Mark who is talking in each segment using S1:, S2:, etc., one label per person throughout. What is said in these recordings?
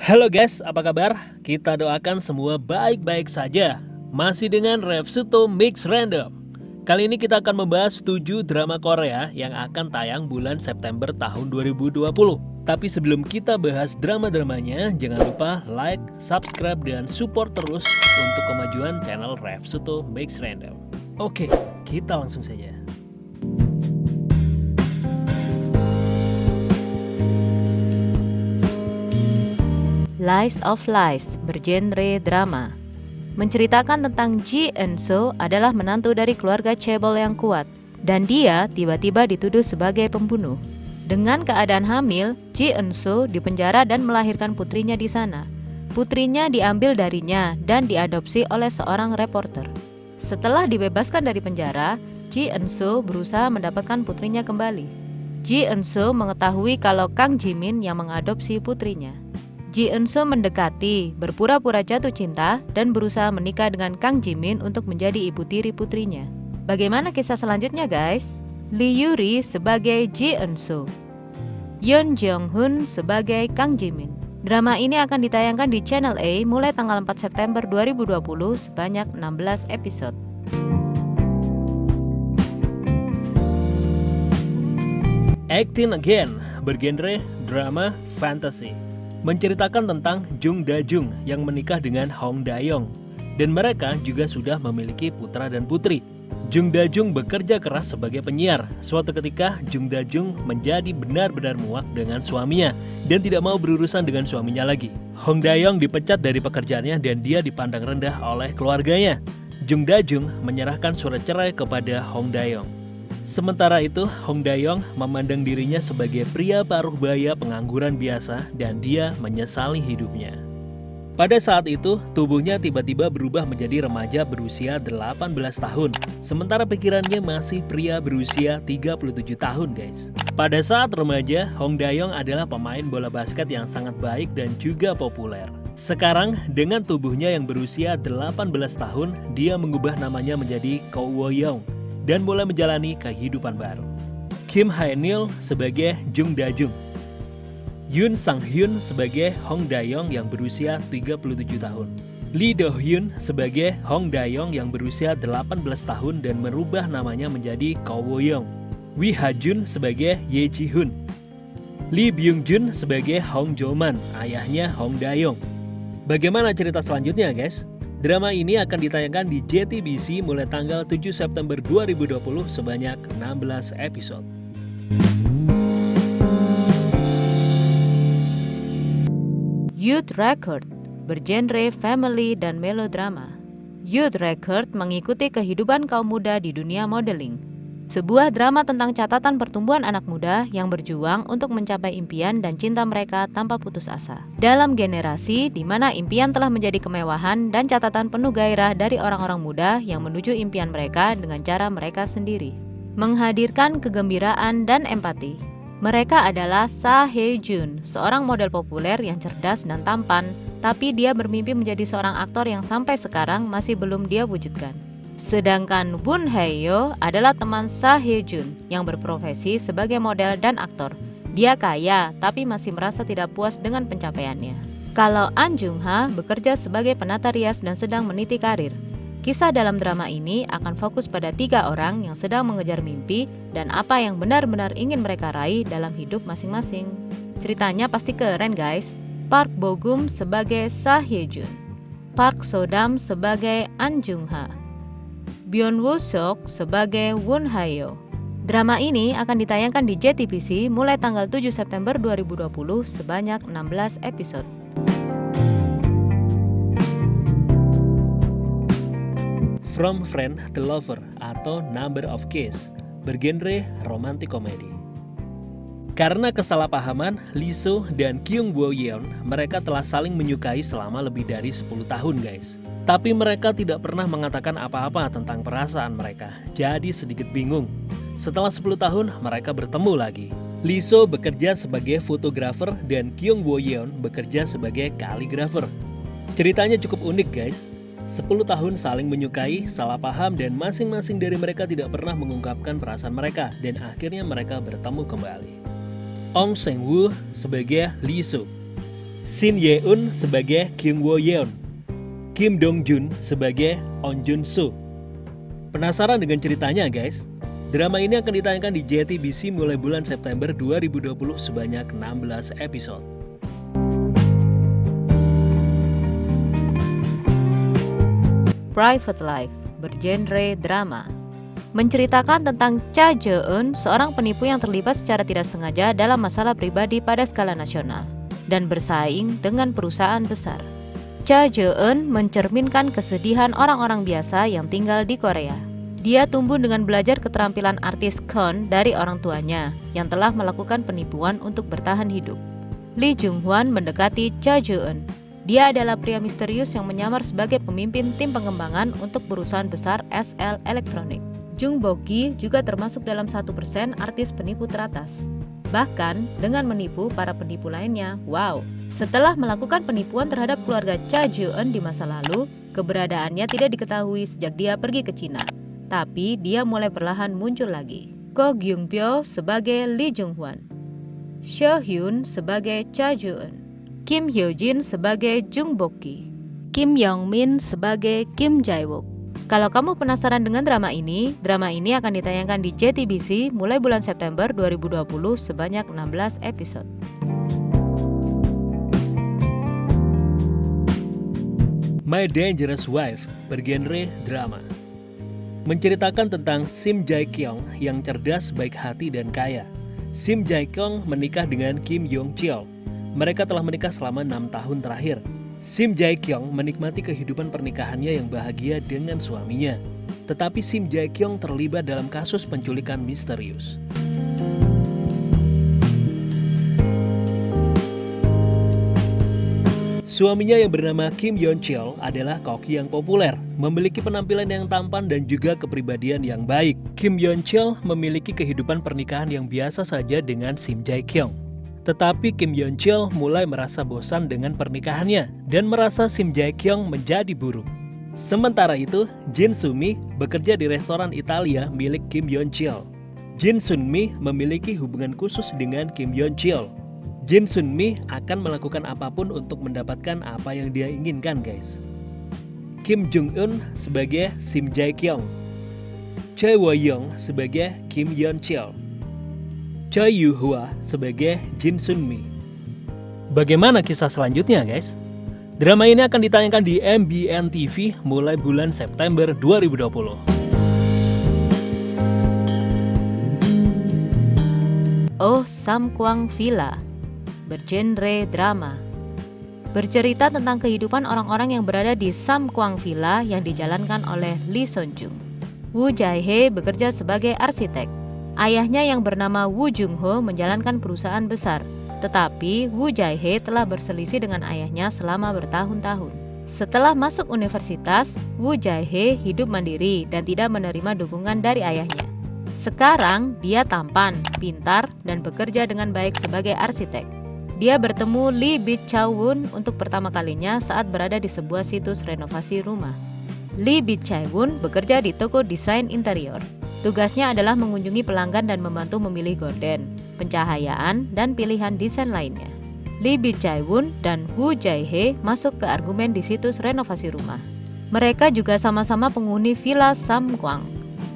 S1: Halo guys, apa kabar? Kita doakan semua baik-baik saja. Masih dengan Refsuto Mix Random. Kali ini kita akan membahas 7 drama Korea yang akan tayang bulan September tahun 2020. Tapi sebelum kita bahas drama-dramanya, jangan lupa like, subscribe, dan support terus untuk kemajuan channel Refsuto Mix Random. Oke, kita langsung saja.
S2: Lies of Lies bergenre drama. Menceritakan tentang Ji Eun-soo adalah menantu dari keluarga cebol yang kuat, dan dia tiba-tiba dituduh sebagai pembunuh. Dengan keadaan hamil, Ji Eun-soo dipenjara dan melahirkan putrinya di sana. Putrinya diambil darinya dan diadopsi oleh seorang reporter. Setelah dibebaskan dari penjara, Ji Eun-soo berusaha mendapatkan putrinya kembali. Ji Eun-soo mengetahui kalau Kang Jimin yang mengadopsi putrinya. Ji Eun-soo mendekati, berpura-pura jatuh cinta, dan berusaha menikah dengan Kang Jimin untuk menjadi ibu tiri putrinya. Bagaimana kisah selanjutnya guys? Lee Yuri sebagai Ji Eun-soo, Yeon Jong-hun sebagai Kang Jimin. Drama ini akan ditayangkan di Channel A mulai tanggal 4 September 2020 sebanyak 16 episode.
S1: Acting Again bergenre drama fantasy. Menceritakan tentang Jung Da-jung yang menikah dengan Hong Da-young, dan mereka juga sudah memiliki putra dan putri. Jung Da-jung bekerja keras sebagai penyiar. Suatu ketika Jung Da-jung menjadi benar-benar muak dengan suaminya dan tidak mau berurusan dengan suaminya lagi. Hong Da-young dipecat dari pekerjaannya dan dia dipandang rendah oleh keluarganya. Jung Da-jung menyerahkan surat cerai kepada Hong Da-young. Sementara itu, Hong Da-young memandang dirinya sebagai pria paruh baya pengangguran biasa dan dia menyesali hidupnya. Pada saat itu, tubuhnya tiba-tiba berubah menjadi remaja berusia 18 tahun. Sementara pikirannya masih pria berusia 37 tahun guys. Pada saat remaja, Hong Da-young adalah pemain bola basket yang sangat baik dan juga populer. Sekarang, dengan tubuhnya yang berusia 18 tahun, dia mengubah namanya menjadi Ko Wo-young dan mulai menjalani kehidupan baru. Kim Hae-neul sebagai Jung Da-jung, Yoon Sang-hyun sebagai Hong Da-young yang berusia 37 tahun, Lee Do-hyun sebagai Hong Da-young yang berusia 18 tahun dan merubah namanya menjadi Ko Wo-young, Wi Ha-jun sebagai Ye Ji-hun, Lee Byung-jun sebagai Hong Jo-man, ayahnya Hong Da-young. Bagaimana cerita selanjutnya guys? Drama ini akan ditayangkan di JTBC mulai tanggal 7 September 2020 sebanyak 16 episode.
S2: Youth Record bergenre family dan melodrama. Youth Record mengikuti kehidupan kaum muda di dunia modeling. Sebuah drama tentang catatan pertumbuhan anak muda yang berjuang untuk mencapai impian dan cinta mereka tanpa putus asa. Dalam generasi di mana impian telah menjadi kemewahan dan catatan penuh gairah dari orang-orang muda yang menuju impian mereka dengan cara mereka sendiri. Menghadirkan kegembiraan dan empati. Mereka adalah Seo Hae-jun, seorang model populer yang cerdas dan tampan, tapi dia bermimpi menjadi seorang aktor yang sampai sekarang masih belum dia wujudkan. Sedangkan Woon Hae-yo adalah teman Seo Hae-jun yang berprofesi sebagai model dan aktor. Dia kaya tapi masih merasa tidak puas dengan pencapaiannya. Kalau An Jung-ha bekerja sebagai penata rias dan sedang meniti karir. Kisah dalam drama ini akan fokus pada 3 orang yang sedang mengejar mimpi dan apa yang benar-benar ingin mereka raih dalam hidup masing-masing. Ceritanya pasti keren guys. Park Bo-gum sebagai Seo Hae-jun, Park So-dam sebagai An Jung-ha, Byun Woo-seok sebagai Woon Hae-yo. Drama ini akan ditayangkan di JTBC mulai tanggal 7 September 2020 sebanyak 16 episode.
S1: From Friend to Lover atau Number of Kiss bergenre romantic comedy. Karena kesalahpahaman, Lee Soo dan Kyung Bo-yeon, mereka telah saling menyukai selama lebih dari 10 tahun guys. Tapi mereka tidak pernah mengatakan apa-apa tentang perasaan mereka, jadi sedikit bingung. Setelah 10 tahun, mereka bertemu lagi. Lee Soo bekerja sebagai fotografer dan Kyung Bo-yeon bekerja sebagai kaligrafer. Ceritanya cukup unik guys. 10 tahun saling menyukai, salah paham, dan masing-masing dari mereka tidak pernah mengungkapkan perasaan mereka, dan akhirnya mereka bertemu kembali. Ong Sang-woo sebagai Lee Soo, Shin Ye-eun sebagai Kim Wo-yeon, Kim Dong-jun sebagai On Jun-soo. Penasaran dengan ceritanya guys? Drama ini akan ditayangkan di JTBC mulai bulan September 2020 sebanyak 16 episode.
S2: Private Life bergenre drama, menceritakan tentang Cha Je-eun, seorang penipu yang terlibat secara tidak sengaja dalam masalah pribadi pada skala nasional dan bersaing dengan perusahaan besar. Cha Je-eun mencerminkan kesedihan orang-orang biasa yang tinggal di Korea. Dia tumbuh dengan belajar keterampilan artis Kon dari orang tuanya yang telah melakukan penipuan untuk bertahan hidup. Lee Jung-hwan mendekati Cha Je-eun. Dia adalah pria misterius yang menyamar sebagai pemimpin tim pengembangan untuk perusahaan besar SL Electronic. Jung Bok-gi juga termasuk dalam 1% artis penipu teratas. Bahkan dengan menipu para penipu lainnya. Wow! Setelah melakukan penipuan terhadap keluarga Cha Je-eun di masa lalu, keberadaannya tidak diketahui sejak dia pergi ke Cina. Tapi dia mulai perlahan muncul lagi. Ko Gyung-pyo sebagai Lee Jung-hwan, Seo Hyun sebagai Cha Je-eun, Kim Hyo-jin sebagai Jung Bok-gi, Kim Yong-min sebagai Kim Jae-wook. Kalau kamu penasaran dengan drama ini akan ditayangkan di JTBC mulai bulan September 2020 sebanyak 16 episode.
S1: My Dangerous Wife bergenre drama, menceritakan tentang Sim Jae-kyung yang cerdas, baik hati, dan kaya. Sim Jae-kyung menikah dengan Kim Yong-cheol. Mereka telah menikah selama 6 tahun terakhir. Sim Jae-kyung menikmati kehidupan pernikahannya yang bahagia dengan suaminya. Tetapi Sim Jae-kyung terlibat dalam kasus penculikan misterius. Suaminya yang bernama Kim Yeon-cheol adalah koki yang populer, memiliki penampilan yang tampan dan juga kepribadian yang baik. Kim Yeon-cheol memiliki kehidupan pernikahan yang biasa saja dengan Sim Jae-kyung. Tetapi Kim Yeon-cheol mulai merasa bosan dengan pernikahannya dan merasa Sim Jae-kyung menjadi buruk. Sementara itu, Jin Soo-mi bekerja di restoran Italia milik Kim Yeon-cheol. Jin Sun-mi memiliki hubungan khusus dengan Kim Yeon-cheol. Jin Sun-mi akan melakukan apapun untuk mendapatkan apa yang dia inginkan guys. Kim Jung-eun sebagai Sim Jae-kyung, Choi Wo-young sebagai Kim Yeon-cheol, Choi Yu-hwa sebagai Jin Sun-mi. Bagaimana kisah selanjutnya guys? Drama ini akan ditayangkan di MBN TV mulai bulan September 2020.
S2: Oh Samkwang Villa bergenre drama, bercerita tentang kehidupan orang-orang yang berada di Samkwang Villa yang dijalankan oleh Lee Son-jung. Woo Jae-hye bekerja sebagai arsitek. Ayahnya yang bernama Woo Jung-ho menjalankan perusahaan besar, tetapi Woo Jae-hye telah berselisih dengan ayahnya selama bertahun-tahun. Setelah masuk universitas, Woo Jae-hye hidup mandiri dan tidak menerima dukungan dari ayahnya. Sekarang dia tampan, pintar, dan bekerja dengan baik sebagai arsitek. Dia bertemu Lee Bi-chae-woon untuk pertama kalinya saat berada di sebuah situs renovasi rumah. Lee Bi-chae-woon bekerja di toko desain interior. Tugasnya adalah mengunjungi pelanggan dan membantu memilih gorden, pencahayaan, dan pilihan desain lainnya. Lee Bi-chae-woon dan Woo Jae-hye masuk ke argumen di situs renovasi rumah. Mereka juga sama-sama penghuni Villa Samkwang.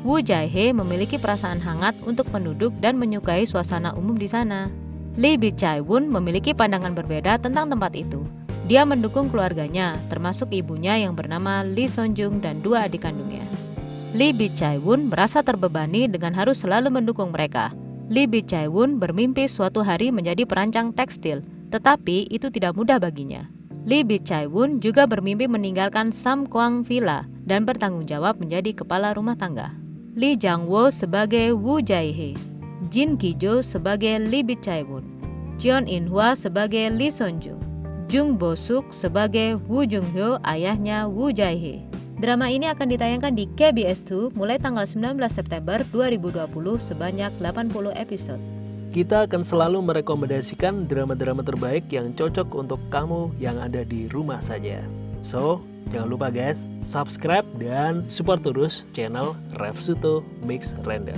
S2: Woo Jae-hye memiliki perasaan hangat untuk penduduk dan menyukai suasana umum di sana. Lee Bi-chae-woon memiliki pandangan berbeda tentang tempat itu. Dia mendukung keluarganya, termasuk ibunya yang bernama Lee Son-jung dan 2 adik kandungnya. Lee Bi-chae-woon merasa terbebani dengan harus selalu mendukung mereka. Lee Bi-chae-woon bermimpi suatu hari menjadi perancang tekstil, tetapi itu tidak mudah baginya. Lee Bi-chae-woon juga bermimpi meninggalkan Samkwang Villa dan bertanggung jawab menjadi kepala rumah tangga. Lee Jang-woo sebagai Woo Jae-hye, Jin Ki-jo sebagai Lee Bi-chae-woon, Jeon In-hwa sebagai Lee Son-jung, Jung Bo-suk sebagai Woo Jung-hyo, ayahnya Woo Jae-hye. Drama ini akan ditayangkan di KBS 2 mulai tanggal 19 September 2020 sebanyak 80 episode.
S1: Kita akan selalu merekomendasikan drama-drama terbaik yang cocok untuk kamu yang ada di rumah saja. So, jangan lupa guys, subscribe dan support terus channel Revsuto Mix Random.